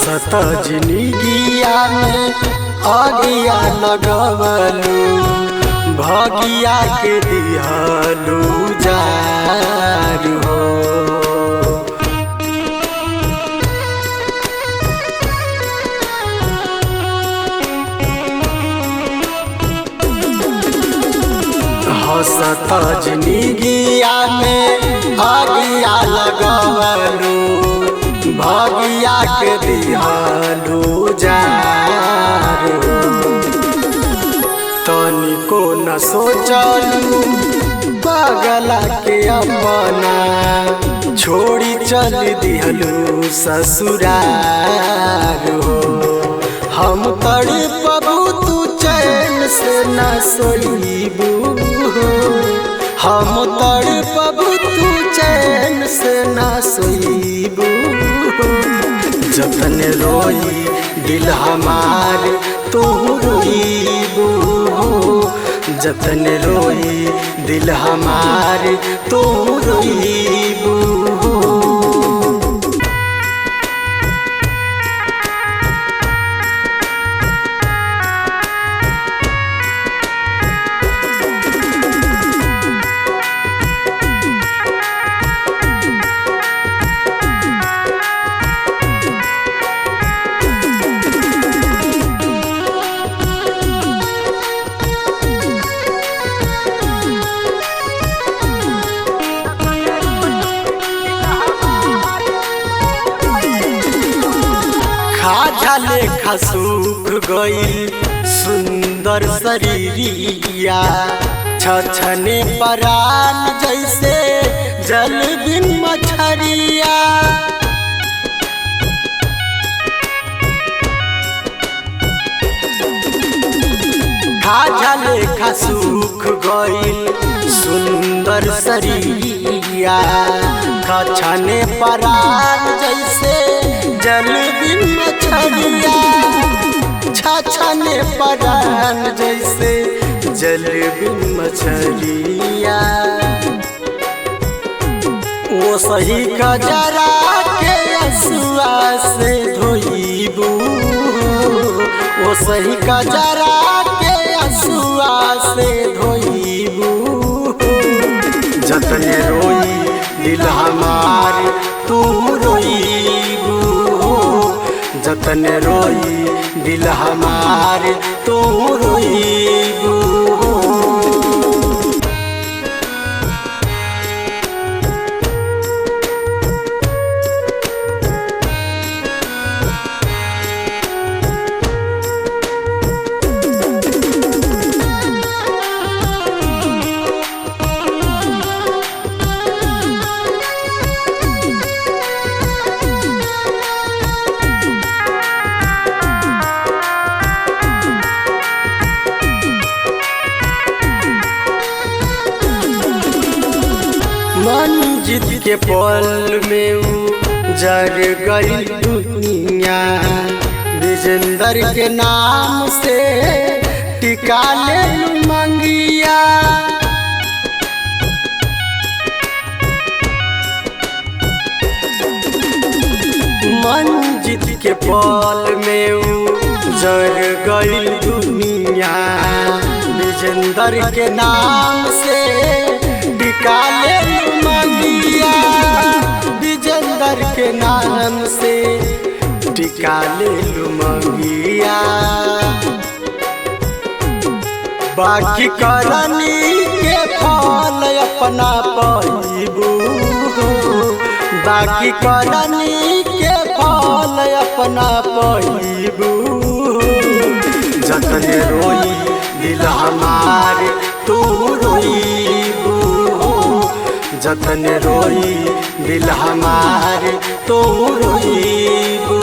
हंसत जिंदगिया में आगिया लगवलू भगिया के दिहलू जारू हो। हंसत जिंदगिया में आगिया लगवलू भगिया के दिहलू जारू। तनिको न सोचलू पगला के अपना छोड़ी चल दिहलू ससुरार हो। हम तड़पबू तू चैन से न सोईबू, हम तड़पबू तू चैन से न सोईबू। जतन रोई दिल हमार तू रोईबू, जतन रोई दिल हमार तू रोईबू। खाजा लेखा सूख गई सुंदर शरीरिया, छछने परान जैसे जल बिन मछरिया। खाजा लेखा सूख गई सुंदर शरीरिया, छछने परान जैसे जल बिन मछरिया। छछने परान जैसे जल बिन मछरिया। वो सही कजरा के असुआ से धोईबू, वो सही कजरा के असुआ से धोईबू। जतन रोई दिल हमार तू रोईबू, जतन रोई दिल हमार तू रोईबू। मंजित के पल में जर गई दुनिया, विजेंदर के नाम से टिका ले मंगिया। मंजित के पल में जर गई दुनिया, विजेंदर के नाम से टिका ले मंगिया। विजेंदर के नाम से टिका ले मंगिया। बाकी करनी के फल अपना पाईबू, बाकी करनी के फल अपना पाईबू। जतन रोई दिल हमार तू रोईबू, जतन रोई दिल हमार तू रोईबू।